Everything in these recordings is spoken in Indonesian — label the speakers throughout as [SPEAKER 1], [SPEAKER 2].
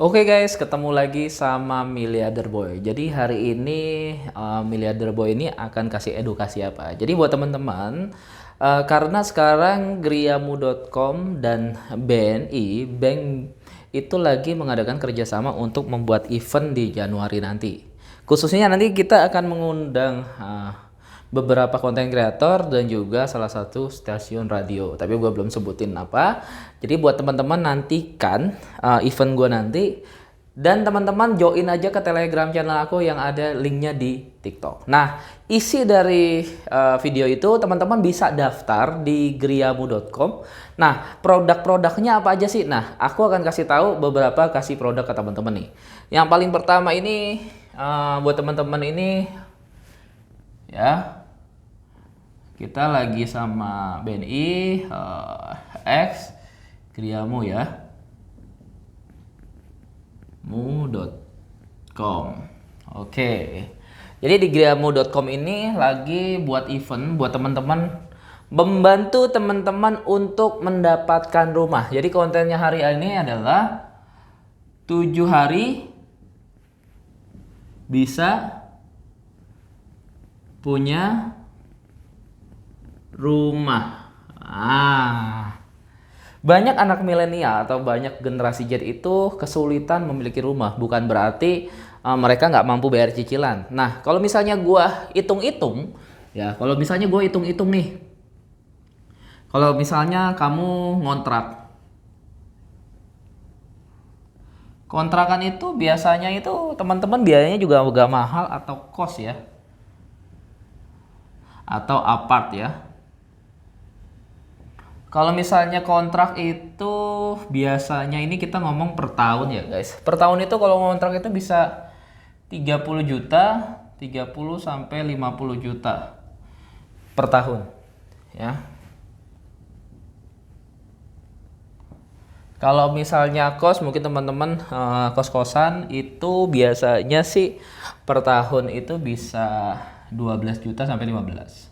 [SPEAKER 1] Oke guys, ketemu lagi sama Miliarder Boy. Jadi hari ini Miliarder Boy ini akan kasih edukasi apa? Jadi buat teman-teman, karena sekarang griamu.com dan BNI, Bank itu lagi mengadakan kerjasama untuk membuat event di Januari nanti. Khususnya nanti kita akan mengundang beberapa konten kreator dan juga salah satu stasiun radio, tapi gue belum sebutin apa. Jadi buat teman-teman nantikan event gue nanti, dan teman-teman join aja ke Telegram channel aku yang ada linknya di TikTok. Nah, isi dari video itu teman-teman bisa daftar di griamu.com. Nah, produk-produknya apa aja sih? Nah, aku akan kasih tahu beberapa produk ke teman-teman nih. Yang paling pertama ini buat teman-teman ini ya, kita lagi sama BNI X Griamu ya, mu.com. Oke. Jadi di griamu.com ini lagi buat event buat teman-teman, membantu teman-teman untuk mendapatkan rumah. Jadi kontennya hari ini adalah 7 hari bisa punya rumah. Banyak anak milenial atau banyak generasi Z itu kesulitan memiliki rumah. Bukan berarti mereka nggak mampu bayar cicilan. Nah, kalau misalnya gua hitung-hitung, ya, kalau misalnya gua hitung-hitung nih, kalau misalnya kamu ngontrak, kontrakan itu biasanya itu teman-teman biayanya juga agak mahal atau kos ya, atau apart ya. Kalau misalnya kontrak itu biasanya ini kita ngomong per tahun ya guys. Per tahun itu kalau kontrak itu bisa 30 juta, 30 sampai 50 juta per tahun ya. Kalau misalnya kos, mungkin teman-teman kos-kosan itu biasanya sih per tahun itu bisa 12 juta sampai 15.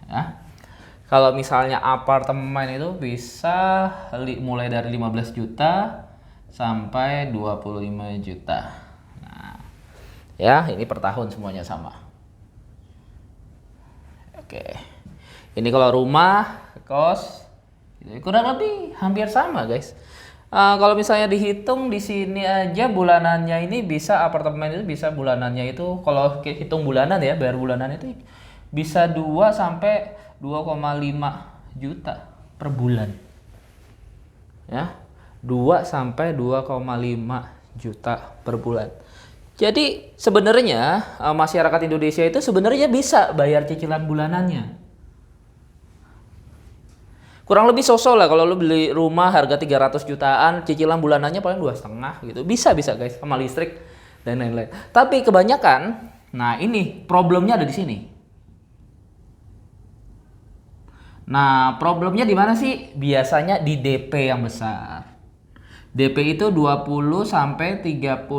[SPEAKER 1] Ya. Kalau misalnya apartemen itu bisa mulai dari 15 juta sampai 25 juta. Nah, ya, ini per tahun semuanya sama. Oke. Ini kalau rumah, kos, kurang lebih hampir sama, guys. Kalau misalnya dihitung di sini aja bulanannya ini bisa, apartemen itu bisa bulanannya itu, kalau hitung bulanan ya, bayar bulanan itu bisa 2 sampai 2,5 juta per bulan. Ya. 2 sampai 2,5 juta per bulan. Jadi sebenarnya masyarakat Indonesia itu sebenarnya bisa bayar cicilan bulanannya. Kurang lebih sosok lah kalau lu beli rumah harga 300 jutaan, cicilan bulanannya paling 2,5 gitu. Bisa guys, sama listrik dan lain-lain. Tapi kebanyakan, nah ini problemnya ada di sini. Nah, problemnya di mana sih? Biasanya di DP yang besar. DP itu 20 sampai 30%.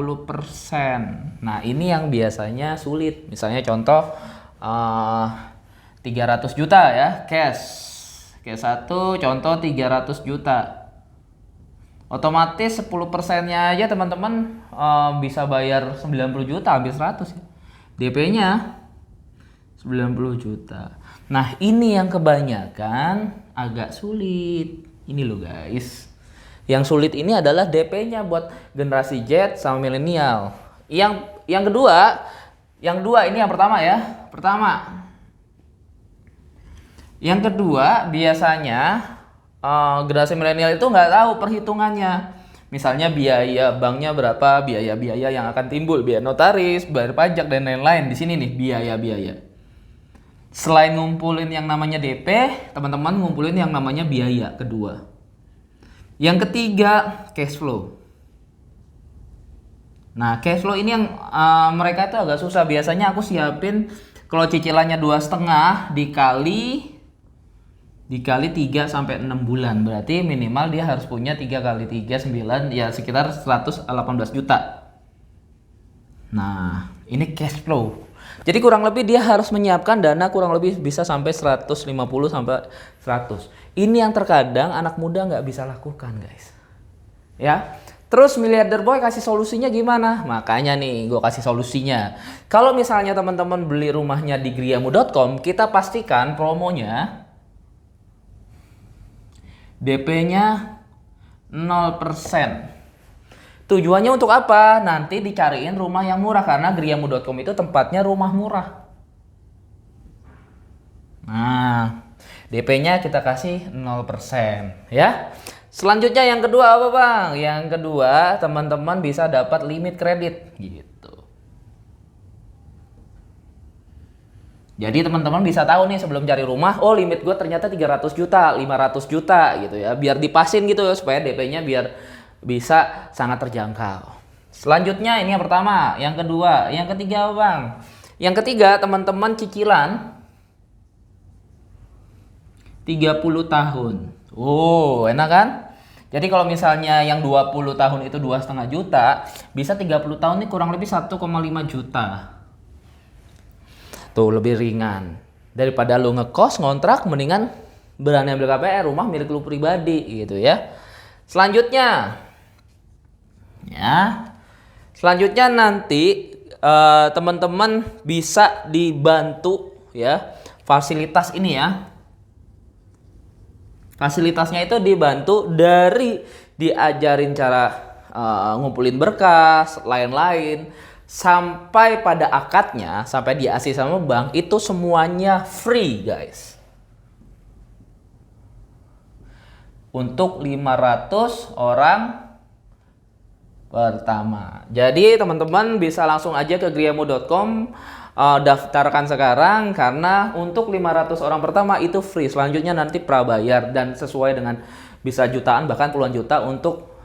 [SPEAKER 1] Nah, ini yang biasanya sulit. Misalnya contoh 300 juta ya, cash. Cash 1 contoh 300 juta. Otomatis 10%-nya aja teman-teman bisa bayar 90 juta, hampir 100 ya. DP-nya 90 juta. Nah, ini yang kebanyakan agak sulit. Ini loh guys. Yang sulit ini adalah DP-nya buat generasi Z sama milenial. Yang kedua ini yang pertama ya. Yang kedua biasanya generasi milenial itu nggak tahu perhitungannya. Misalnya biaya banknya berapa, biaya-biaya yang akan timbul, biaya notaris, bayar pajak dan lain-lain. Di sini nih biaya-biaya. Selain ngumpulin yang namanya DP, teman-teman ngumpulin yang namanya biaya kedua. Yang ketiga, cash flow. Nah, cash flow ini yang mereka itu agak susah. Biasanya aku siapin kalau cicilannya 2,5 dikali 3 sampai 6 bulan. Berarti minimal dia harus punya 3 kali 3 9 ya, sekitar 118 juta. Nah, ini cash flow. Jadi kurang lebih dia harus menyiapkan dana kurang lebih bisa sampai 150 sampai 100. Ini yang terkadang anak muda nggak bisa lakukan guys. ya. Terus Miliarder Boy kasih solusinya gimana? Makanya nih gue kasih solusinya. Kalau misalnya teman-teman beli rumahnya di griamu.com, kita pastikan promonya DP-nya 0%. Tujuannya untuk apa? Nanti dicariin rumah yang murah, karena griamu.com itu tempatnya rumah murah. Nah, DP-nya kita kasih 0% ya. Selanjutnya yang kedua apa Bang? Yang kedua, teman-teman bisa dapat limit kredit gitu. Jadi teman-teman bisa tahu nih sebelum cari rumah, oh limit gue ternyata 300 juta, 500 juta gitu ya. Biar dipasin gitu ya, supaya DP-nya biar bisa sangat terjangkau. Selanjutnya ini yang pertama, yang kedua, yang ketiga Bang. Yang ketiga, teman-teman cicilan 30 tahun. Oh, enak kan? Jadi kalau misalnya yang 20 tahun itu 2,5 juta, bisa 30 tahun ini kurang lebih 1,5 juta. Tuh lebih ringan. Daripada lu ngekos, ngontrak, mendingan berani ambil KPR, rumah milik lu pribadi gitu ya. Selanjutnya nanti teman-teman bisa dibantu ya, fasilitas ini ya. Fasilitasnya itu dibantu dari diajarin cara ngumpulin berkas, lain-lain, sampai pada akadnya, sampai di-ACC sama bank, itu semuanya free guys. Untuk 500 orang pertama. Jadi teman-teman bisa langsung aja ke griamu.com, daftarkan sekarang, karena untuk 500 orang pertama itu free. Selanjutnya nanti prabayar dan sesuai dengan bisa jutaan bahkan puluhan juta untuk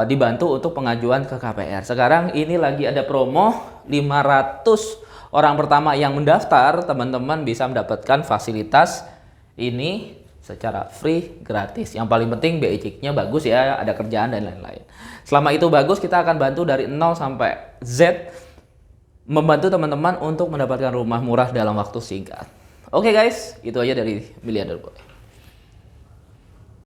[SPEAKER 1] dibantu untuk pengajuan ke KPR. Sekarang ini lagi ada promo 500 orang pertama yang mendaftar, teman-teman bisa mendapatkan fasilitas ini secara free, gratis. Yang paling penting BI Check-nya bagus ya, ada kerjaan dan lain-lain. Selama itu bagus, kita akan bantu dari 0 sampai Z, membantu teman-teman untuk mendapatkan rumah murah dalam waktu singkat. Oke guys, itu aja dari Miliarder Boy.